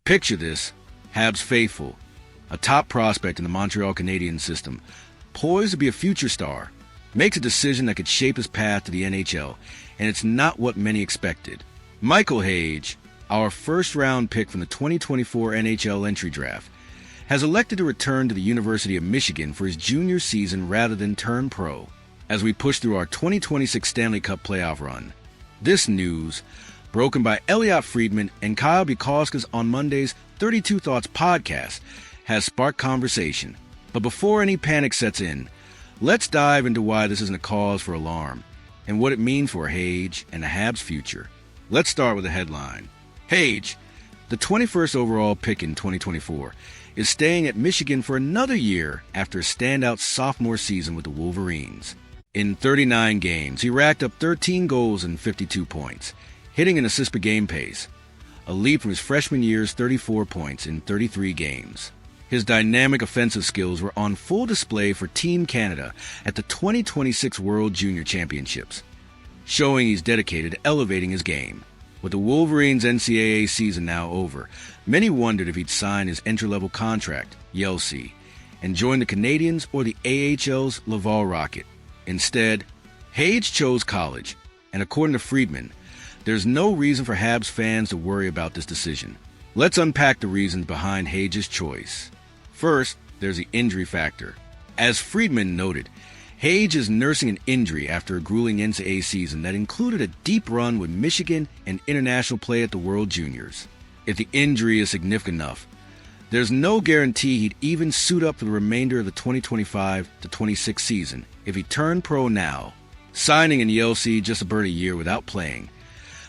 Picture this: Habs faithful, a top prospect in the Montreal Canadiens system, poised to be a future star, makes a decision that could shape his path to the NHL, and it's not what many expected. Michael Hage, our first-round pick from the 2024 NHL entry draft, has elected to return to the University of Michigan for his junior season rather than turn pro, as we push through our 2026 Stanley Cup playoff run. This news, broken by Elliotte Friedman and Kyle Bukowski's on Monday's 32 Thoughts podcast, has sparked conversation. But before any panic sets in, let's dive into why this isn't a cause for alarm and what it means for Hage and the Habs' future. Let's start with the headline. Hage, the 21st overall pick in 2024, is staying at Michigan for another year after a standout sophomore season with the Wolverines. In 39 games, he racked up 13 goals and 52 points, hitting an assist per game pace, a leap from his freshman year's 34 points in 33 games. His dynamic offensive skills were on full display for Team Canada at the 2026 World Junior Championships, showing he's dedicated to elevating his game. With the Wolverines' NCAA season now over, many wondered if he'd sign his entry-level contract, Yelsey, and join the Canadiens or the AHL's Laval Rocket. Instead, Hage chose college, and according to Friedman, there's no reason for Habs fans to worry about this decision. Let's unpack the reasons behind Hage's choice. First, there's the injury factor. As Friedman noted, Hage is nursing an injury after a grueling NCAA season that included a deep run with Michigan and international play at the World Juniors. If the injury is significant enough, there's no guarantee he'd even suit up for the remainder of the 2025-26 season if he turned pro now, signing in Yelsey just about a year without playing,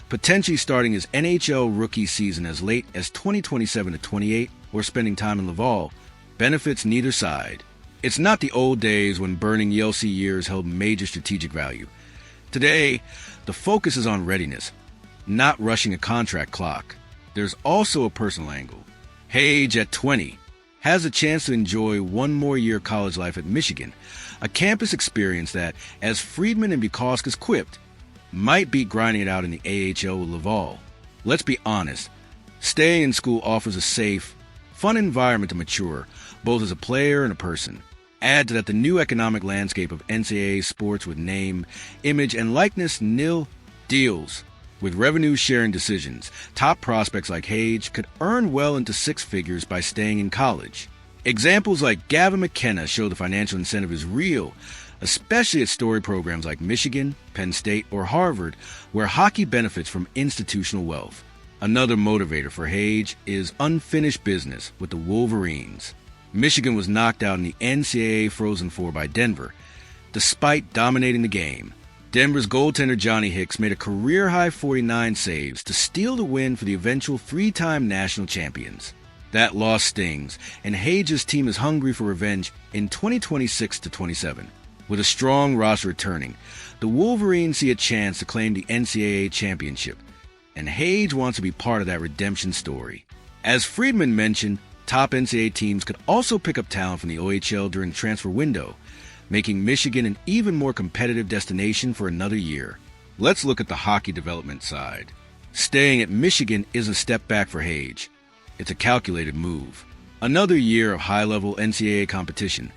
potentially starting his NHL rookie season as late as 2027-28 or spending time in Laval, benefits neither side. It's not the old days when burning Yelsey years held major strategic value. Today, the focus is on readiness, not rushing a contract clock. There's also a personal angle. Hage, at 20, has a chance to enjoy one more year of college life at Michigan, a campus experience that, as Friedman and Bukowskis quipped, might beat grinding it out in the AHL with Laval. Let's be honest, staying in school offers a safe, fun environment to mature, both as a player and a person. Add to that the new economic landscape of NCAA sports with name, image, and likeness nil deals. With revenue-sharing decisions, top prospects like Hage could earn well into six figures by staying in college. Examples like Gavin McKenna show the financial incentive is real, especially at story programs like Michigan, Penn State, or Harvard, where hockey benefits from institutional wealth. Another motivator for Hage is unfinished business with the Wolverines. Michigan was knocked out in the NCAA Frozen Four by Denver, despite dominating the game. Denver's goaltender Johnny Hicks made a career-high 49 saves to steal the win for the eventual three-time national champions. That loss stings, and Hage's team is hungry for revenge in 2026-27. With a strong roster returning, the Wolverines see a chance to claim the NCAA championship, and Hage wants to be part of that redemption story. As Friedman mentioned, top NCAA teams could also pick up talent from the OHL during the transfer window, making Michigan an even more competitive destination for another year. Let's look at the hockey development side. Staying at Michigan isn't a step back for Hage. It's a calculated move. Another year of high-level NCAA competition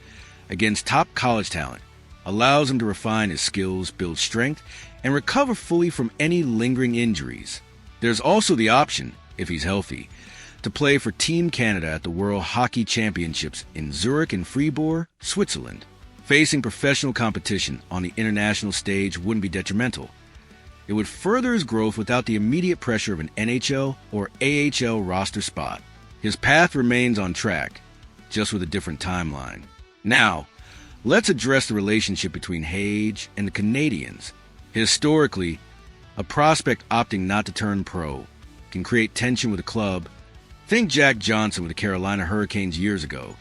against top college talent allows him to refine his skills, build strength, and recover fully from any lingering injuries. There's also the option, if he's healthy, to play for Team Canada at the World Hockey Championships in Zurich and Fribourg, Switzerland. Facing professional competition on the international stage wouldn't be detrimental. It would further his growth without the immediate pressure of an NHL or AHL roster spot. His path remains on track, just with a different timeline. Now, let's address the relationship between Hage and the Canadiens. Historically, a prospect opting not to turn pro can create tension with a club. Think Jack Johnson with the Carolina Hurricanes years ago,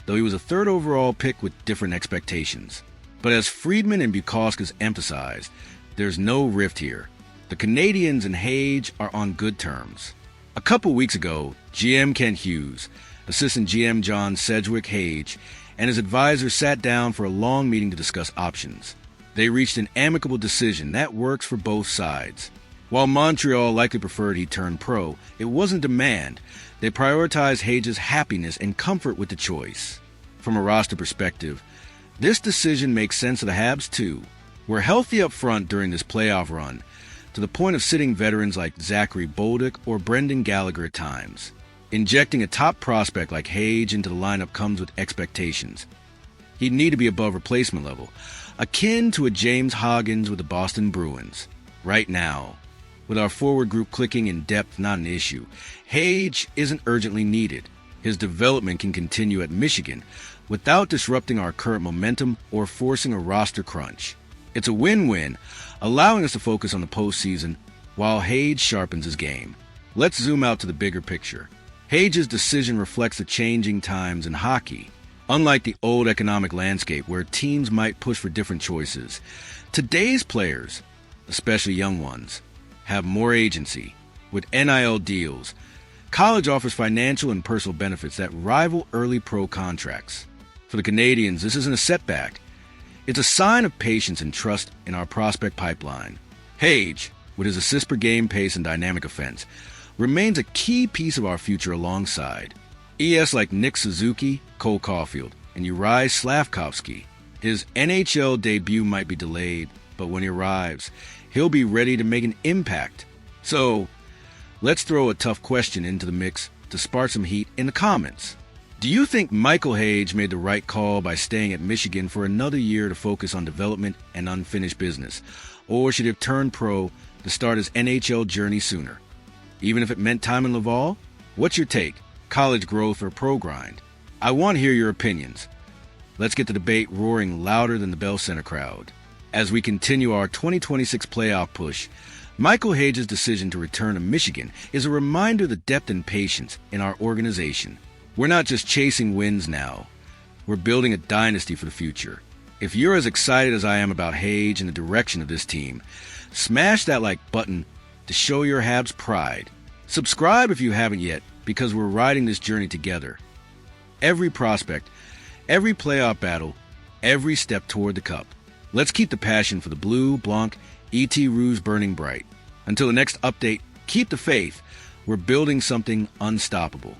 though he was a third overall pick with different expectations. But as Friedman and Bukowskis emphasized, there's no rift here. The Canadiens and Hage are on good terms. A couple weeks ago, GM Kent Hughes, assistant GM John Sedgwick Hage, and his advisor sat down for a long meeting to discuss options. They reached an amicable decision that works for both sides. While Montreal likely preferred he turn pro, it wasn't demand. They prioritized Hage's happiness and comfort with the choice. From a roster perspective, this decision makes sense to the Habs too. We're healthy up front during this playoff run, to the point of sitting veterans like Zachary Bolduc or Brendan Gallagher at times. Injecting a top prospect like Hage into the lineup comes with expectations. He'd need to be above replacement level, akin to a James Hoggins with the Boston Bruins. Right now, with our forward group clicking in depth not an issue, Hage isn't urgently needed. His development can continue at Michigan without disrupting our current momentum or forcing a roster crunch. It's a win-win, allowing us to focus on the postseason while Hage sharpens his game. Let's zoom out to the bigger picture. Hage's decision reflects the changing times in hockey. Unlike the old economic landscape where teams might push for different choices, today's players, especially young ones, have more agency. With NIL deals, college offers financial and personal benefits that rival early pro contracts. For the Canadiens, this isn't a setback. It's a sign of patience and trust in our prospect pipeline. Hage, with his assist per game pace and dynamic offense, remains a key piece of our future alongside ES like Nick Suzuki, Cole Caulfield, and Uri Slavkovsky. His NHL debut might be delayed, but when he arrives, he'll be ready to make an impact. So, let's throw a tough question into the mix to spark some heat in the comments. Do you think Michael Hage made the right call by staying at Michigan for another year to focus on development and unfinished business? Or should he have turned pro to start his NHL journey sooner? Even if it meant time in Laval? What's your take? College growth or pro grind? I want to hear your opinions. Let's get the debate roaring louder than the Bell Center crowd. As we continue our 2026 playoff push, Michael Hage's decision to return to Michigan is a reminder of the depth and patience in our organization. We're not just chasing wins now. We're building a dynasty for the future. If you're as excited as I am about Hage and the direction of this team, smash that like button to show your Habs pride. Subscribe if you haven't yet, because we're riding this journey together. Every prospect, every playoff battle, every step toward the cup. Let's keep the passion for the Blue, Blanc, ET Rouge burning bright. Until the next update, keep the faith. We're building something unstoppable.